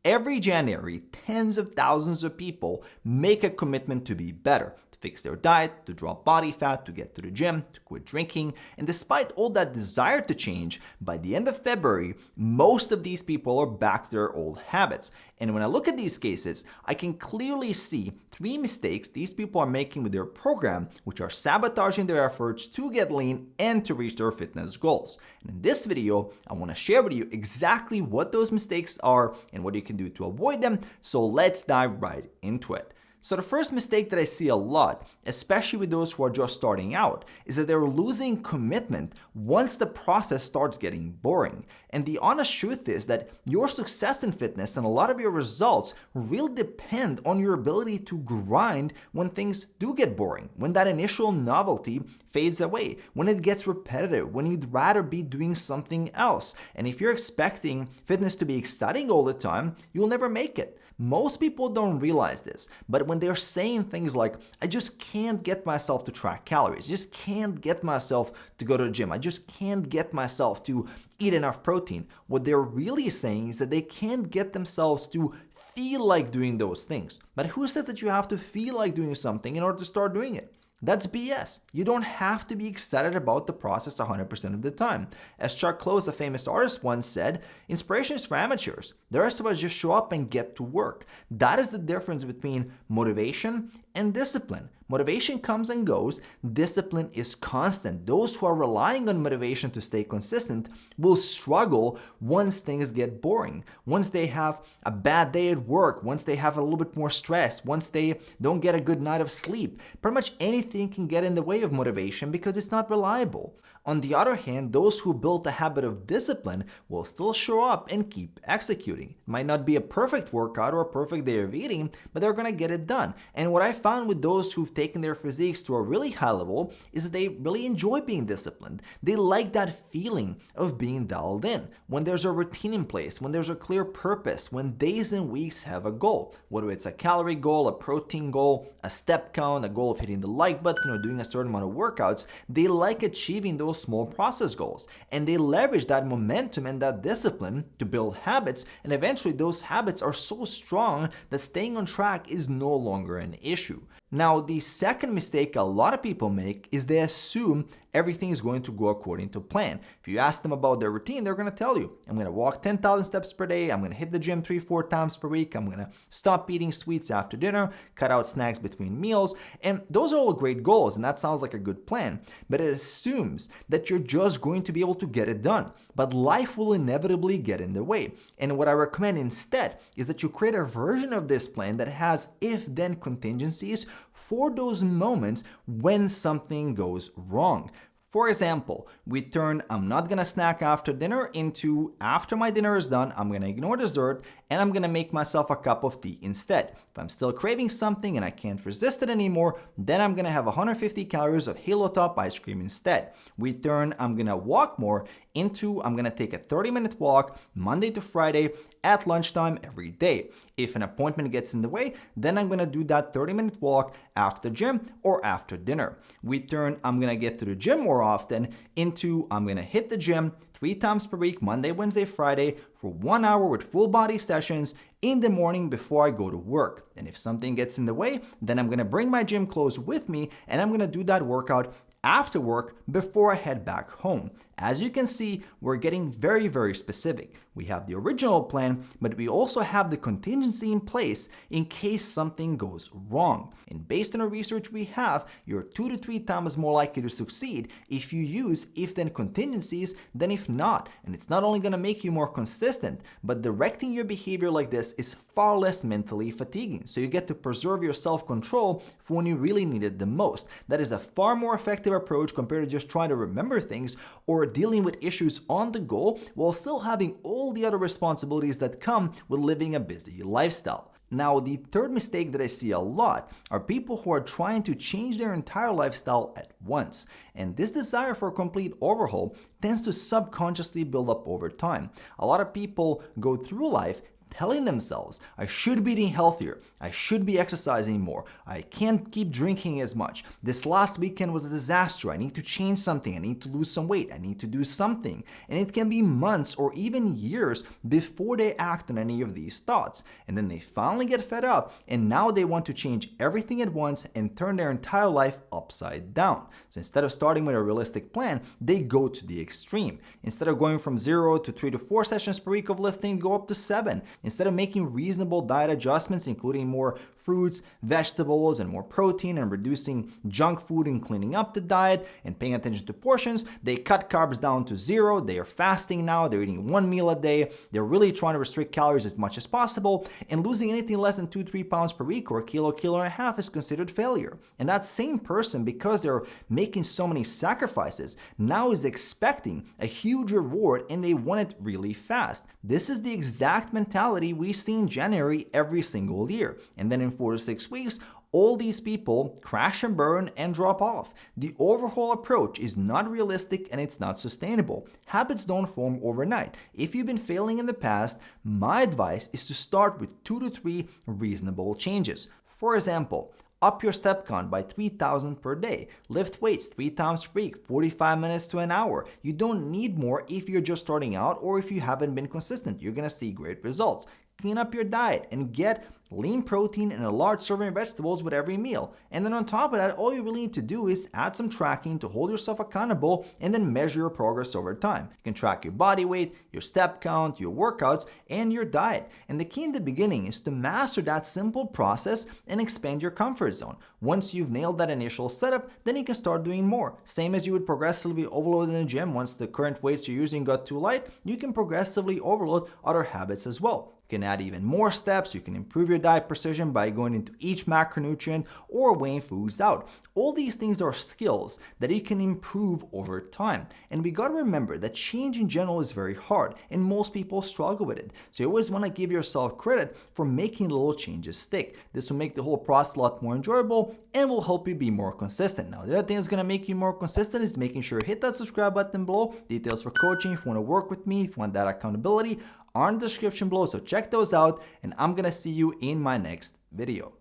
Every January, tens of thousands of people make a commitment to be better, to fix their diet, to drop body fat, to get to the gym, to quit drinking. And despite all that desire to change, by the end of February, most of these people are back to their old habits. And when I look at these cases, I can clearly see 3 mistakes these people are making with their program, which are sabotaging their efforts to get lean and to reach their fitness goals. And in this video, I want to share with you exactly what those mistakes are and what you can do to avoid them. So let's dive right into it. So the first mistake that I see a lot, especially with those who are just starting out, is that they're losing commitment once the process starts getting boring. And the honest truth is that your success in fitness and a lot of your results really depend on your ability to grind when things do get boring, when that initial novelty fades away, when it gets repetitive, when you'd rather be doing something else. And if you're expecting fitness to be exciting all the time, you'll never make it. Most people don't realize this, but when they're saying things like, I just can't get myself to track calories, I just can't get myself to go to the gym, I just can't get myself to eat enough protein, what they're really saying is that they can't get themselves to feel like doing those things. But who says that you have to feel like doing something in order to start doing it? That's BS. You don't have to be excited about the process 100% of the time. As Chuck Close, a famous artist, once said, inspiration is for amateurs. The rest of us just show up and get to work. That is the difference between motivation and discipline. Motivation comes and goes. Discipline is constant. Those who are relying on motivation to stay consistent will struggle once things get boring, once they have a bad day at work, once they have a little bit more stress, once they don't get a good night of sleep. Pretty much anything can get in the way of motivation because it's not reliable. On the other hand, those who built a habit of discipline will still show up and keep executing. It might not be a perfect workout or a perfect day of eating, but they're going to get it done. And what I found with those who've taken their physiques to a really high level is that they really enjoy being disciplined. They like that feeling of being dialed in. When there's a routine in place, when there's a clear purpose, when days and weeks have a goal, whether it's a calorie goal, a protein goal, a step count, a goal of hitting the like button or doing a certain amount of workouts, they like achieving those small process goals. And they leverage that momentum and that discipline to build habits, and eventually those habits are so strong that staying on track is no longer an issue. Now, the second mistake a lot of people make is they assume everything is going to go according to plan. If you ask them about their routine, they're going to tell you, I'm going to walk 10,000 steps per day, I'm going to hit the gym 3-4 times per week, I'm going to stop eating sweets after dinner, cut out snacks between meals, and those are all great goals, and that sounds like a good plan, but it assumes that you're just going to be able to get it done. But life will inevitably get in the way. And what I recommend instead is that you create a version of this plan that has if-then contingencies for those moments when something goes wrong. For example, we turn I'm not gonna snack after dinner into after my dinner is done, I'm gonna ignore dessert and I'm gonna make myself a cup of tea instead. If I'm still craving something and I can't resist it anymore, then I'm gonna have 150 calories of Halo Top ice cream instead. We turn I'm gonna walk more into I'm gonna take a 30-minute walk Monday to Friday at lunchtime every day. If an appointment gets in the way, then I'm gonna do that 30-minute walk after the gym or after dinner. We turn I'm gonna get to the gym more often into I'm gonna hit the gym 3 times per week, Monday, Wednesday, Friday, for 1 hour with full body sessions in the morning before I go to work. And if something gets in the way, then I'm gonna bring my gym clothes with me and I'm gonna do that workout after work before I head back home. As you can see, we're getting very, very specific. We have the original plan, but we also have the contingency in place in case something goes wrong. And based on the research we have, you're 2 to 3 times more likely to succeed if you use if-then contingencies than if not. And it's not only going to make you more consistent, but directing your behavior like this is far less mentally fatiguing. So you get to preserve your self-control for when you really need it the most. That is a far more effective approach compared to just trying to remember things or dealing with issues on the go while still having all the other responsibilities that come with living a busy lifestyle. Now, the third mistake that I see a lot are people who are trying to change their entire lifestyle at once. And this desire for a complete overhaul tends to subconsciously build up over time. A lot of people go through life telling themselves, I should be eating healthier, I should be exercising more, I can't keep drinking as much, this last weekend was a disaster, I need to change something, I need to lose some weight, I need to do something. And it can be months or even years before they act on any of these thoughts. And then they finally get fed up, and now they want to change everything at once and turn their entire life upside down. So instead of starting with a realistic plan, they go to the extreme. Instead of going from 0 to 3 to 4 sessions per week of lifting, go up to 7. Instead of making reasonable diet adjustments, including more fruits, vegetables, and more protein, and reducing junk food and cleaning up the diet and paying attention to portions, they cut carbs down to 0. They are fasting now. They're eating 1 meal a day. They're really trying to restrict calories as much as possible, and losing anything less than 2-3 pounds per week or a kilo and a half is considered failure. And that same person, because they're making so many sacrifices, now is expecting a huge reward, and they want it really fast. This is the exact mentality we see in January every single year. And then in 4 to 6 weeks, all these people crash and burn and drop off. The overhaul approach is not realistic and it's not sustainable. Habits don't form overnight. If you've been failing in the past, my advice is to start with 2 to 3 reasonable changes. For example, up your step count by 3,000 per day. Lift weights 3 times per week, 45 minutes to an hour. You don't need more if you're just starting out or if you haven't been consistent. You're gonna see great results. Clean up your diet and get lean protein and a large serving of vegetables with every meal. And then on top of that, all you really need to do is add some tracking to hold yourself accountable and then measure your progress over time. You can track your body weight, your step count, your workouts, and your diet. And the key in the beginning is to master that simple process and expand your comfort zone. Once you've nailed that initial setup, then you can start doing more. Same as you would progressively overload in the gym. Once the current weights you're using got too light, you can progressively overload other habits as well. You can add even more steps. You can improve your diet precision by going into each macronutrient or weighing foods out. All these things are skills that you can improve over time. And we gotta remember that change in general is very hard and most people struggle with it. So you always wanna give yourself credit for making little changes stick. This will make the whole process a lot more enjoyable and will help you be more consistent. Now, the other thing that's gonna make you more consistent is making sure you hit that subscribe button below. Details for coaching, if you wanna work with me, if you want that accountability, are in the description below, so check those out, and I'm gonna see you in my next video.